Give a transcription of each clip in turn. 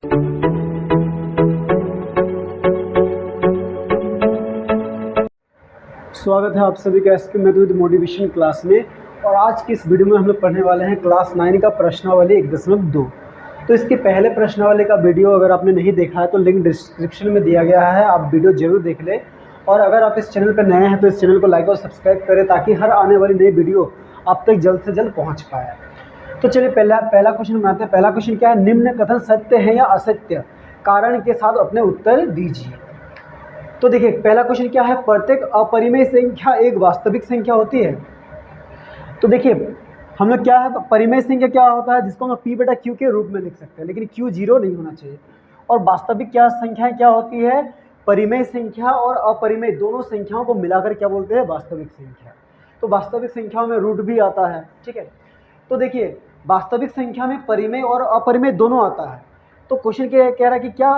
स्वागत है आप सभी का एसके मैथ मोटिवेशन क्लास में। और आज की इस वीडियो में हम लोग पढ़ने वाले हैं क्लास 9 का प्रश्नावली 1.2। तो इसके पहले प्रश्नावली का वीडियो अगर आपने नहीं देखा है तो लिंक डिस्क्रिप्शन में दिया गया है, आप वीडियो जरूर देख लें। और अगर आप इस चैनल पर नए हैं तो इस चैनल को लाइक और सब्सक्राइब करें ताकि हर आने वाली नई वीडियो आप तक जल्द से जल्द पहुँच पाए। तो चलिए पहला क्वेश्चन बनाते हैं। पहला क्वेश्चन क्या है, निम्न कथन सत्य है या असत्य, कारण के साथ अपने उत्तर दीजिए। तो देखिए पहला क्वेश्चन क्या है, प्रत्येक अपरिमेय संख्या एक वास्तविक संख्या होती है। तो देखिए हम लोग क्या है, परिमेय संख्या क्या होता है जिसको हम p/q के रूप में लिख सकते हैं, लेकिन q 0 नहीं होना चाहिए। और वास्तविक क्या संख्याएं क्या होती है, परिमेय संख्या और अपरिमेय दोनों संख्याओं को मिलाकर क्या बोलते हैं, वास्तविक संख्या। तो वास्तविक संख्याओं में रूट भी आता है, ठीक है। तो देखिए वास्तविक संख्या में परिमेय और अपरिमेय दोनों आता है। तो क्वेश्चन कह रहा है कि क्या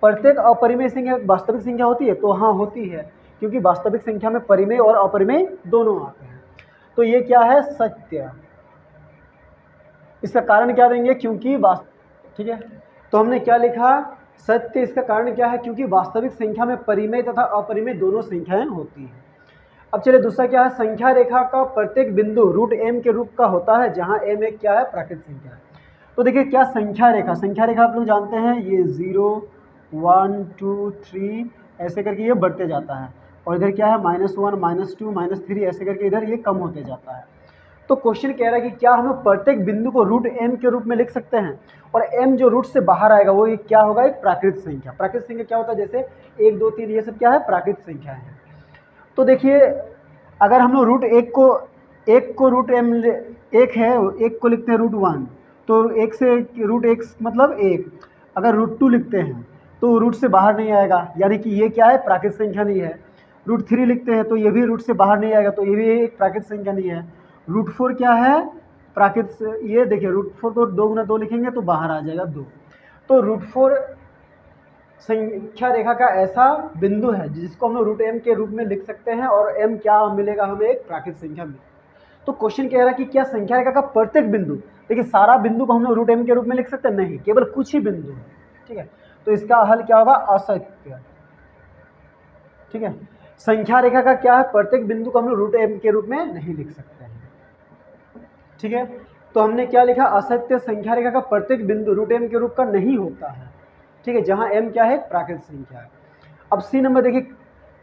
प्रत्येक अपरिमेय संख्या वास्तविक संख्या होती है, तो हाँ होती है, क्योंकि वास्तविक संख्या में परिमेय और अपरिमेय दोनों आते हैं। तो ये क्या है, सत्य। इसका कारण क्या देंगे, क्योंकि ठीक है। तो हमने क्या लिखा, सत्य। इसका कारण क्या है, क्योंकि वास्तविक संख्या में परिमेय तथा अपरिमेय दोनों संख्याएं होती हैं। अब चलिए दूसरा क्या है, संख्या रेखा का प्रत्येक बिंदु रूट m के रूप का होता है, जहां m एक क्या है, प्राकृत संख्या है। तो देखिए क्या संख्या रेखा आप लोग जानते हैं, ये 0 1 2 3 ऐसे करके ये बढ़ते जाता है, और इधर क्या है -1 -2 -3 ऐसे करके इधर ये कम होते जाता है। तो क्वेश्चन कह रहा है कि क्या हम प्रत्येक बिंदु को रूट m के रूप में लिख सकते हैं, और m जो रूट से बाहर आएगा वो एक क्या होगा, एक प्राकृत संख्या। प्राकृत संख्या क्या होता है, जैसे 1 2 3 ये सब क्या है, प्राकृत संख्या है। तो देखिए अगर हम लोग रूट एक को रूट m एक है, एक को लिखते हैं रूट 1, तो एक से रूट एक मतलब 1। अगर रूट 2 लिखते हैं तो रूट से बाहर नहीं आएगा, यानी कि ये क्या है, प्राकृत संख्या नहीं है। रूट 3 लिखते हैं तो ये भी रूट से बाहर नहीं आएगा, तो ये भी एक प्राकृत संख्या नहीं है। रूट 4 क्या है, प्राकृत, ये देखिए रूट 4 को 2 × 2 लिखेंगे तो बाहर आ जाएगा 2। तो रूट 4 संख्या रेखा का ऐसा बिंदु है जिसको हम लोग रूट m के रूप में लिख सकते हैं, और m क्या मिलेगा हमें, एक प्राकृत संख्या मिलेगी। तो क्वेश्चन कह रहा है कि क्या संख्या रेखा का प्रत्येक बिंदु, देखिए सारा बिंदु को हम लोग रूट m के रूप में लिख सकते हैं, नहीं, केवल कुछ ही बिंदु है, ठीक है। तो इसका हल क्या होगा, असत्य, ठीक है। संख्या रेखा का क्या है, प्रत्येक बिंदु को हम लोग रूट m के रूप में नहीं लिख सकते हैं, ठीक है। तो हमने क्या लिखा, असत्य, संख्या रेखा का प्रत्येक बिंदु रूट m के रूप का नहीं होता है, ठीक है, जहां m क्या है, प्राकृत संख्या है। अब सी नंबर देखिए,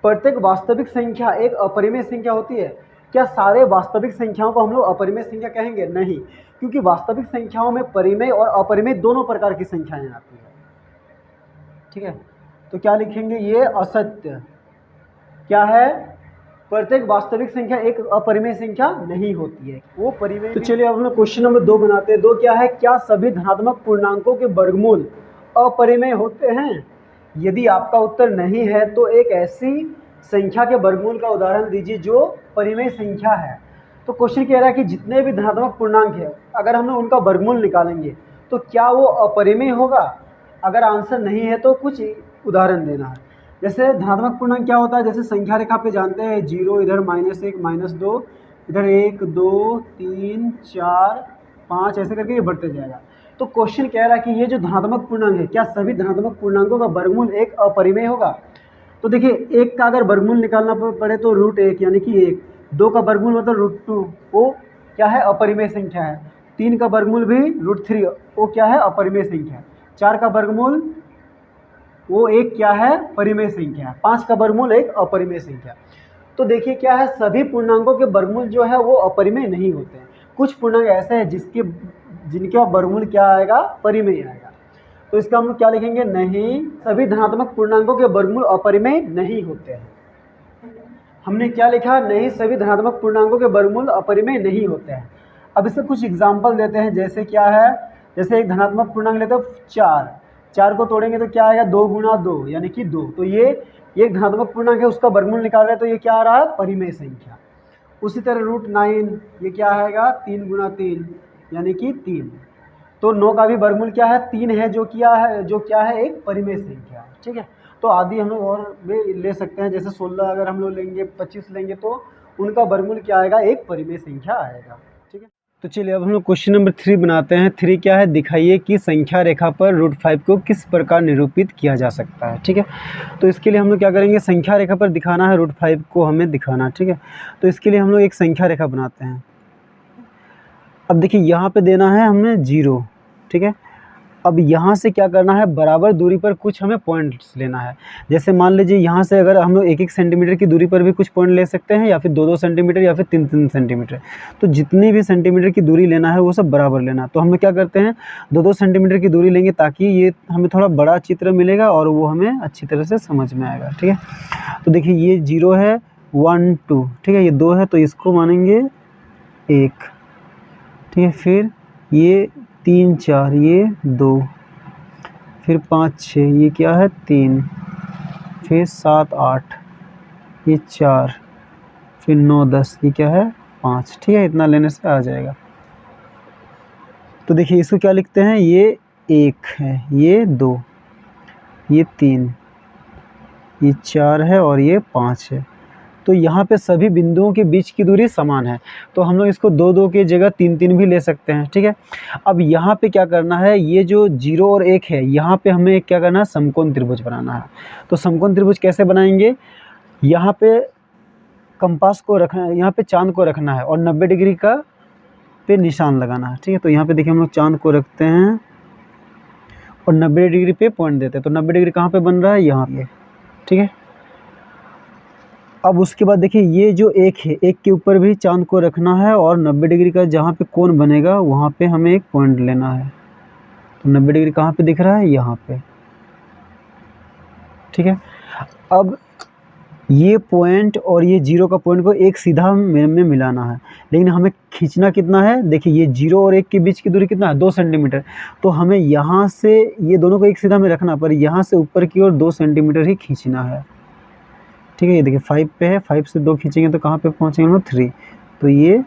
प्रत्येक वास्तविक संख्या एक अपरिमेय संख्या होती है। क्या सारे वास्तविक संख्याओं को हम लोग अपरिमेय संख्या कहेंगे, नहीं, क्योंकि वास्तविक संख्याओं में परिमेय और अपरिमेय दोनों प्रकार की संख्याएं आती है, ठीक है। तो क्या लिखेंगे, ये असत्य। क्या है, प्रत्येक वास्तविक संख्या एक अपरिमेय संख्या नहीं होती है, वो परिमेय। तो चलिए अब हम लोग क्वेश्चन नंबर 2 बनाते हैं। 2 क्या है, क्या सभी धनात्मक पूर्णांकों के वर्गमूल अपरिमेय होते हैं? यदि आपका उत्तर नहीं है तो एक ऐसी संख्या के वर्गमूल का उदाहरण दीजिए जो परिमेय संख्या है। तो क्वेश्चन कह रहा है कि जितने भी धनात्मक पूर्णांक है, अगर हम लोग उनका वर्गमूल निकालेंगे तो क्या वो अपरिमेय होगा? अगर आंसर नहीं है तो कुछ उदाहरण देना है। जैसे धनात्मक पूर्णांक क्या होता है, जैसे संख्या रेखा पे जानते हैं 0, इधर -1 -2, इधर 1 2 3 4 5 ऐसे करके ये बढ़ते जाएगा। तो क्वेश्चन कह रहा है कि ये जो धनात्मक पूर्णांक है, क्या सभी धनात्मक पूर्णांकों का वर्गमूल एक अपरिमेय होगा? तो देखिए 1 का अगर वर्गमूल निकालना पड़े तो √1 यानी कि 1, 2 का वर्गमूल मतलब √2, वो क्या है, अपरिमेय संख्या है। 3 का वर्गमूल भी √3, वो क्या है, अपरिमेय संख्या है। 4 का वर्गमूल वो एक क्या है, परिमेय संख्या है। 5 का वर्गमूल एक अपरिमेय संख्या। तो देखिए क्या है, सभी पूर्णांकों के वर्गमूल जो है वो अपरिमेय नहीं होते हैं। कुछ पूर्णांक ऐसे हैं जिनका वर्गमूल क्या आएगा, परिमेय आएगा। तो इसका हम क्या लिखेंगे, नहीं, सभी धनात्मक पूर्णांकों के वर्गमूल अपरिमेय नहीं होते हैं। हमने क्या लिखा, नहीं, सभी धनात्मक पूर्णांकों के वर्गमूल अपरिमेय नहीं होते हैं। अब इससे कुछ एग्जाम्पल देते हैं, जैसे क्या है, जैसे एक धनात्मक पूर्णांक लेते हैं 4 को तोड़ेंगे तो क्या आएगा, 2 × 2 यानी कि 2। तो ये एक धनात्मक पूर्णांक है, उसका वर्गमूल निकाल रहे हैं तो ये क्या आ रहा है, परिमेय संख्या। उसी तरह √9 ये क्या आएगा, 3 × 3 यानी कि 3। तो 9 का भी वर्गमूल क्या है, 3 है, जो क्या है एक परिमेय संख्या, ठीक है। तो आदि हम लोग और भी ले सकते हैं, जैसे 16 अगर हम लोग लेंगे, 25 लेंगे तो उनका वर्गमूल क्या आएगा, एक परिमेय संख्या आएगा, ठीक है। तो चलिए अब हम लोग क्वेश्चन नंबर 3 बनाते हैं। 3 क्या है, दिखाइए कि संख्या रेखा पर √5 को किस प्रकार निरूपित किया जा सकता है। ठीक है, तो इसके लिए हम लोग क्या करेंगे, संख्या रेखा पर दिखाना है, √5 को हमें दिखाना। ठीक है, तो इसके लिए हम लोग एक संख्या रेखा बनाते हैं। अब देखिए यहाँ पे देना है हमने 0। ठीक है, अब यहाँ से क्या करना है, बराबर दूरी पर कुछ हमें पॉइंट्स लेना है। जैसे मान लीजिए यहाँ से अगर हम लोग 1-1 सेंटीमीटर की दूरी पर भी कुछ पॉइंट ले सकते हैं, या फिर 2-2 सेंटीमीटर, या फिर 3-3 सेंटीमीटर। तो जितनी भी सेंटीमीटर की दूरी लेना है वो सब बराबर लेना। तो हम लोग क्या करते हैं, 2-2 सेंटीमीटर की दूरी लेंगे, ताकि ये हमें थोड़ा बड़ा चित्र मिलेगा और वो हमें अच्छी तरह से समझ में आएगा। ठीक है, तो देखिए ये 0 है, 1 2, ठीक है, ये 2 है तो इसको मानेंगे 1। ठीक है, फिर ये 3 4, ये 2, फिर 5 6, ये क्या है 3, फिर 7 8, ये 4, फिर 9 10, ये क्या है 5। ठीक है, इतना लेने से आ जाएगा। तो देखिए इसको क्या लिखते हैं, ये 1 है, ये 2, ये 3, ये 4 है और ये 5 है। तो यहाँ पे सभी बिंदुओं के बीच की दूरी समान है, तो हम लोग इसको 2-2 की जगह 3-3 भी ले सकते हैं। ठीक है, अब यहाँ पे क्या करना है, ये जो 0 और 1 है, यहाँ पे हमें क्या करना है, समकोण त्रिभुज बनाना है। तो समकोण त्रिभुज कैसे बनाएंगे, यहाँ पे कंपास को रखना है, यहाँ पे चांद को रखना है और 90 डिग्री का पे निशान लगाना है। ठीक है, तो यहाँ पे देखिए हम लोग चांद को रखते हैं और 90 डिग्री पे पॉइंट देते हैं। तो 90 डिग्री कहाँ पे बन रहा है, यहाँ पे। ठीक है, अब उसके बाद देखिए ये जो 1 है, 1 के ऊपर भी चांद को रखना है और 90 डिग्री का जहाँ पे कोण बनेगा वहाँ पे हमें एक पॉइंट लेना है। तो 90 डिग्री कहाँ पे दिख रहा है, यहाँ पे। ठीक है, अब ये पॉइंट और ये 0 का पॉइंट को एक सीधा में मिलाना है, लेकिन हमें खींचना कितना है, देखिए ये 0 और 1 के बीच की दूरी कितना है, 2 सेंटीमीटर। तो हमें यहाँ से ये दोनों को एक सीधा में रखना, पर यहाँ से ऊपर की ओर 2 सेंटीमीटर ही खींचना है। ठीक है, ये देखिए 5 पे है, 5 से 2 खींचेंगे तो कहाँ पे पहुँचेंगे हम लोग, 3। तो ये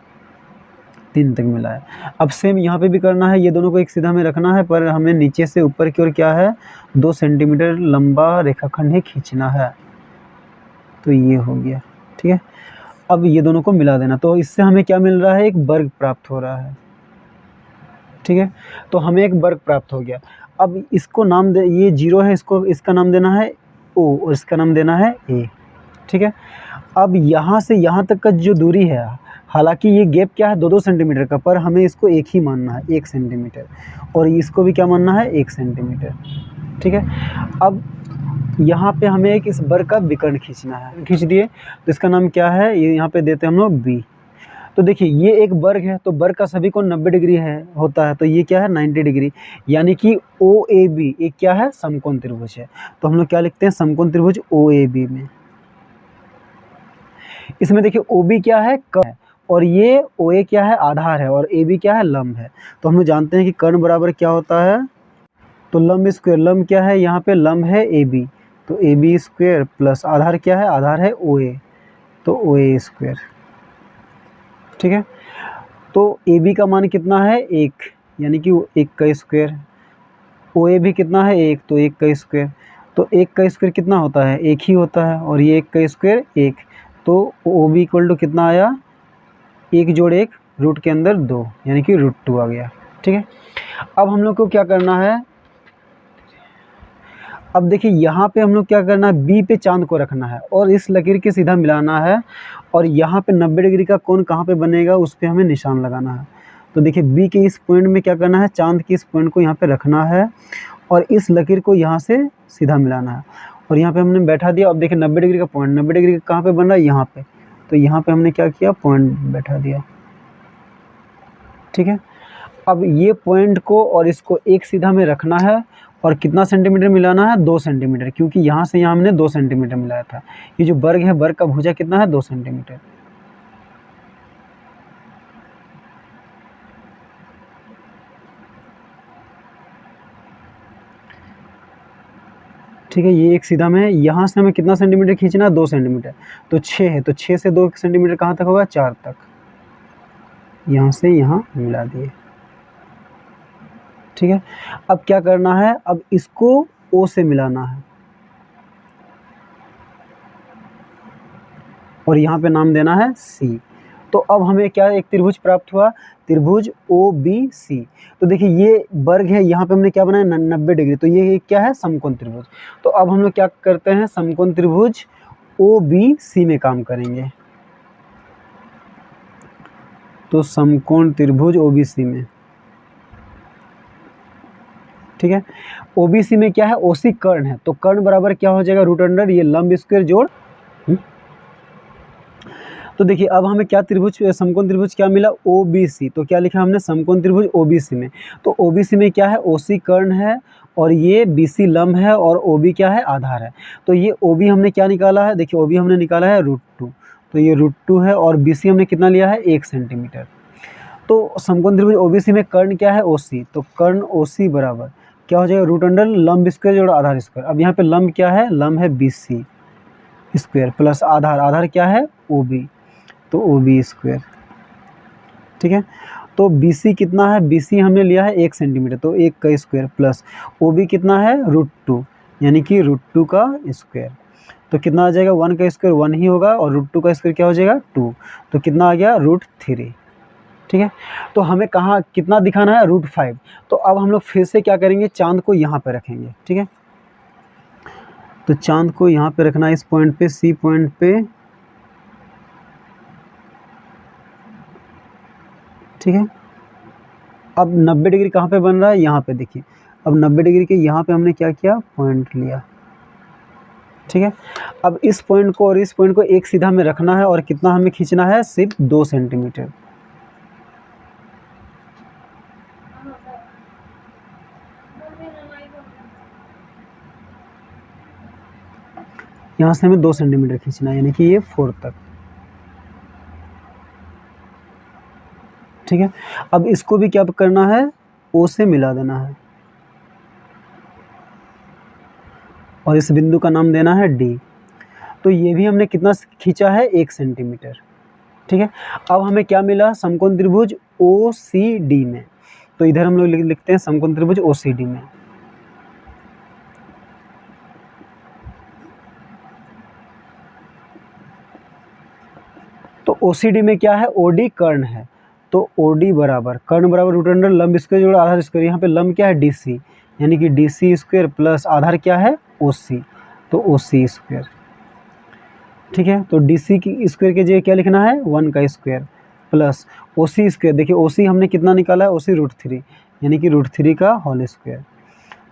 3 तक मिला है। अब सेम यहाँ पे भी करना है, ये दोनों को एक सीधा में रखना है, पर हमें नीचे से ऊपर की ओर क्या है, 2 सेंटीमीटर लंबा रेखाखंड ही खींचना है। तो ये हो गया। ठीक है, अब ये दोनों को मिला देना, तो इससे हमें क्या मिल रहा है, एक वर्ग प्राप्त हो रहा है। ठीक है, तो हमें एक वर्ग प्राप्त हो गया। अब इसको नाम दे, ये 0 है, इसका नाम देना है O और इसका नाम देना है A। ठीक है, अब यहाँ से यहाँ तक का जो दूरी है, हालांकि ये गैप क्या है, 2-2 सेंटीमीटर का, पर हमें इसको 1 ही मानना है, 1 सेंटीमीटर, और इसको भी क्या मानना है, 1 सेंटीमीटर। ठीक है, अब यहाँ पे हमें एक इस वर्ग का विकर्ण खींचना है, खींच दिए, तो इसका नाम क्या है, ये यहाँ पे देते हैं हम लोग B। तो देखिए ये एक वर्ग है, तो वर्ग का सभी कोण 90 डिग्री है होता है, तो ये क्या है 90 डिग्री, यानी कि OAB एक क्या है, समकोण त्रिभुज है। तो हम लोग क्या लिखते हैं, समकोण त्रिभुज OAB में। इसमें देखिए OB क्या है, कर्ण है, और ये OA क्या है, आधार है, और AB क्या है, लंब है। तो हम लोग जानते हैं कि कर्ण बराबर क्या होता है, तो लंब स्क्वायर, लंब क्या है, यहाँ पे लंब है AB, तो AB स्क्वायर प्लस आधार क्या है, आधार है OA, तो OA स्क्वायर। ठीक है, तो AB का मान कितना है, 1, यानी कि 1 का स्क्वायर। OA भी कितना है, 1, तो 1 का स्क्वायर। तो 1 का स्क्वायर कितना होता है, 1 ही होता है, और ये 1 का स्क्वायर 1, तो OB इक्वल टू कितना आया, 1 जोड़ 1 रूट के अंदर 2, यानी कि √2 आ गया। ठीक है, अब हम लोग को क्या करना है, अब देखिए यहाँ पे हम लोग क्या करना है, B पे चांद को रखना है और इस लकीर के सीधा मिलाना है, और यहाँ पे 90 डिग्री का कोण कहाँ पे बनेगा, उस पर हमें निशान लगाना है। तो देखिए B के इस पॉइंट में क्या करना है, चांद के इस पॉइंट को यहाँ पे रखना है और इस लकीर को यहाँ से सीधा मिलाना है, और यहाँ पे हमने बैठा दिया। अब देखिए 90 डिग्री का पॉइंट, 90 डिग्री का कहाँ पे बन रहा है, यहाँ पे, तो यहाँ पे हमने क्या किया, पॉइंट बैठा दिया। ठीक है, अब ये पॉइंट को और इसको एक सीधा में रखना है, और कितना सेंटीमीटर मिलाना है, 2 सेंटीमीटर, क्योंकि यहाँ से यहाँ हमने 2 सेंटीमीटर मिलाया था। ये जो वर्ग है, वर्ग का भुजा कितना है, 2 सेंटीमीटर। ठीक है, ये एक सीधा में है, यहाँ से हमें कितना सेंटीमीटर खींचना है, 2 सेंटीमीटर, तो 6 है, तो 6 से 2 सेंटीमीटर कहाँ तक होगा, 4 तक, यहाँ से यहाँ मिला दिए। ठीक है, अब क्या करना है, अब इसको O से मिलाना है, और यहाँ पे नाम देना है C, तो अब हमें क्या एक त्रिभुज प्राप्त हुआ, त्रिभुज OBC। तो देखिए ये वर्ग है, यहाँ पे हमने क्या बनाया 90 डिग्री, तो ये क्या है समकोण त्रिभुज। तो अब हम लोग क्या करते हैं, समकोण त्रिभुज OBC में काम करेंगे। तो समकोण त्रिभुज OBC में, ठीक है। OBC में क्या है, OC कर्ण है, तो कर्ण बराबर क्या हो जाएगा, रूट अंडर ये लंब स्क्वायर जोड़। तो देखिए अब हमें क्या त्रिभुज, समकोण त्रिभुज क्या मिला, OBC। तो क्या लिखा हमने, समकोण त्रिभुज OBC में। तो OBC में क्या है, OC कर्ण है और ये BC लंब है और OB क्या है, आधार है। तो ये OB हमने क्या निकाला है, देखिए OB हमने निकाला है √2, तो ये √2 है और BC हमने कितना लिया है, 1 सेंटीमीटर। तो समकोण त्रिभुज OBC में कर्ण क्या है, OC। तो कर्ण OC बराबर क्या हो जाएगा, रूट अंडर लंब स्क्वायर जोड़ आधार स्क्वायर। अब यहाँ पे लंब क्या है, लंब है BC स्क्वायर प्लस आधार, आधार क्या है OB, तो OB स्क्वायर, ठीक है। तो BC कितना है, BC हमने लिया है 1 सेंटीमीटर, तो 1 का स्क्वायर प्लस OB कितना है √2, यानी कि √2 का स्क्वायर। तो कितना आ जाएगा, 1 का स्क्वायर 1 ही होगा और √2 का स्क्वायर क्या हो जाएगा 2, तो कितना आ गया √3, ठीक है। तो हमें कहाँ कितना दिखाना है, √5। तो अब हम लोग फिर से क्या करेंगे, चांद को यहाँ पे रखेंगे, ठीक है। तो चांद को यहाँ पे रखना है, इस पॉइंट पे, C पॉइंट पे, ठीक है। अब 90 डिग्री कहाँ पे बन रहा है, यहाँ पे देखिए। अब 90 डिग्री के यहाँ पे हमने क्या किया, पॉइंट लिया, ठीक है। अब इस पॉइंट को और इस पॉइंट को एक सीधा में रखना है और कितना हमें खींचना है, सिर्फ 2 सेंटीमीटर। यहाँ से हमें 2 सेंटीमीटर खींचना है, यानी कि ये 4 तक, ठीक है। अब इसको भी क्या करना है, O से मिला देना है और इस बिंदु का नाम देना है D। तो ये भी हमने कितना खींचा है, 1 सेंटीमीटर, ठीक है। अब हमें क्या मिला, समकोण त्रिभुज OCD में। तो इधर हम लोग लिखते हैं समकोण त्रिभुज OCD में। तो OCD में क्या है, OD कर्ण है, तो OD बराबर कर्ण बराबर रूट अंडर लंब स्क्वायर जोड़ आधार स्क्वायर। यहाँ पे लंब क्या है DC, यानी कि DC स्क्वायर प्लस आधार क्या है OC, तो OC स्क्वायर, ठीक है। तो DC की स्क्वायर के जगह क्या लिखना है, 1 का स्क्वायर प्लस OC स्क्वायर। देखिए OC हमने कितना निकाला है, OC √3, यानी कि √3 का होल स्क्वायर।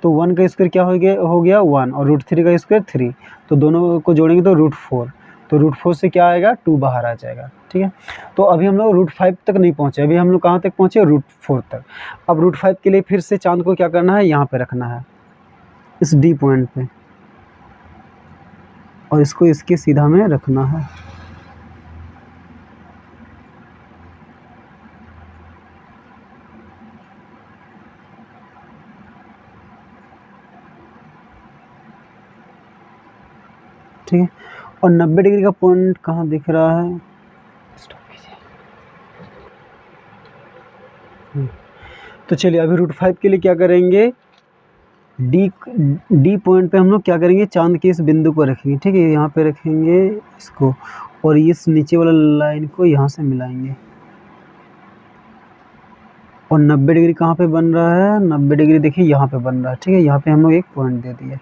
तो 1 का स्क्वायर क्या हो गया 1 और √3 का स्क्वायर 3, तो दोनों को जोड़ेंगे तो √4, तो √4 से क्या आएगा, 2 बाहर आ जाएगा, ठीक है। तो अभी हम लोग √5 तक नहीं पहुँचे, अभी हम लोग कहाँ तक पहुँचे, √4 तक। अब √5 के लिए फिर से चांद को क्या करना है, यहाँ पे रखना है, इस D पॉइंट पे, और इसको इसके सीधा में रखना है, ठीक है। और 90 डिग्री का पॉइंट कहाँ दिख रहा है, तो चलिए अभी √5 के लिए क्या करेंगे, D पॉइंट पे हम लोग क्या करेंगे, चांद के इस बिंदु को रखेंगे, ठीक है। यहाँ पे रखेंगे इसको और इस नीचे वाला लाइन को यहाँ से मिलाएंगे। और 90 डिग्री कहाँ पे बन रहा है, 90 डिग्री देखिए यहाँ पे बन रहा है, ठीक है। यहाँ पे हम लोग एक पॉइंट दे दिए,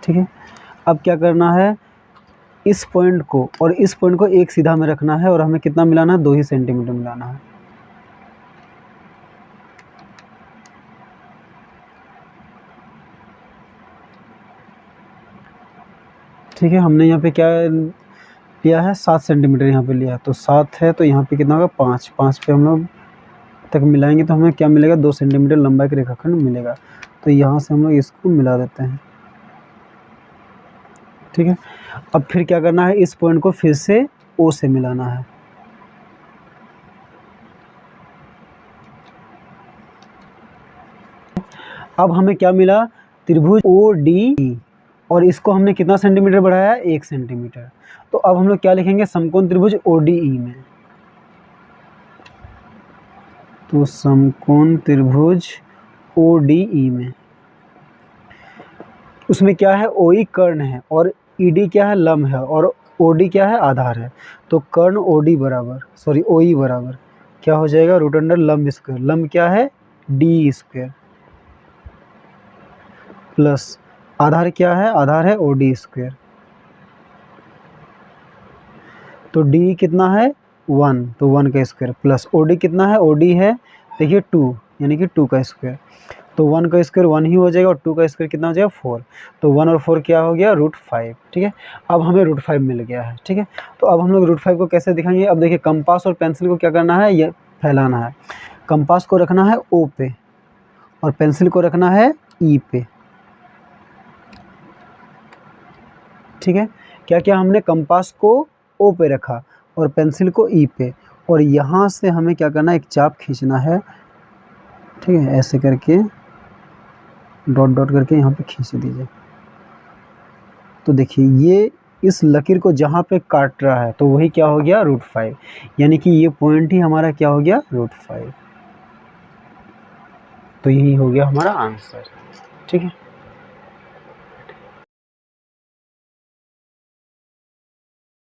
ठीक है। अब क्या करना है, इस पॉइंट को और इस पॉइंट को एक सीधा में रखना है और हमें कितना मिलाना है, 2 ही सेंटीमीटर मिलाना है, ठीक है। हमने यहाँ पे क्या लिया है, 7 सेंटीमीटर यहाँ पे लिया है, तो 7 है, तो यहाँ पे कितना होगा 5, 5 पे हम लोग तक मिलाएंगे तो हमें क्या मिलेगा, 2 सेंटीमीटर लंबाई का रेखाखंड मिलेगा। तो यहाँ से हम लोग इसको मिला देते हैं, ठीक है। अब फिर क्या करना है, इस पॉइंट को फिर से O से मिलाना है, अब हमें क्या मिला, त्रिभुज OD, और इसको हमने कितना सेंटीमीटर बढ़ाया है, 1 सेंटीमीटर। तो अब हम लोग क्या लिखेंगे, समकोण त्रिभुज ODE में। तो समकोण त्रिभुज ODE में, उसमें क्या है, OE कर्ण है और ED क्या है, लंब है, और OD क्या है, आधार है, तो कर्ण OD बराबर OE बराबर क्या हो जाएगा, रूट अंडर लंब स्क्वायर, लंब क्या है D स्क्वायर, प्लस आधार क्या है, आधार है OD स्क्वायर, तो D कितना है 1, तो 1 का स्क्वायर, प्लस OD कितना है, OD है देखिए 2, यानी कि 2 का स्क्वायर, तो 1 का स्क्वायर 1 ही हो जाएगा और 2 का स्क्वायर कितना हो जाएगा 4, तो 1 और 4 क्या हो गया, √5। ठीक है, अब हमें √5 मिल गया है। ठीक है, तो अब हम लोग √5 को कैसे दिखाएंगे, अब देखिए कंपास और पेंसिल को क्या करना है, ये फैलाना है, कंपास को रखना है O पे और पेंसिल को रखना है E पे। ठीक है, क्या क्या हमने कंपास को O पे रखा और पेंसिल को E पे, और यहाँ से हमें क्या करना है, एक चाप खींचना है। ठीक है, ऐसे करके डॉट डॉट करके यहाँ पे खींच दीजिए, तो देखिए ये इस लकीर को जहाँ पे काट रहा है तो वही क्या हो गया, √5, यानी कि ये पॉइंट ही हमारा क्या हो गया, √5, तो यही हो गया हमारा आंसर। ठीक है।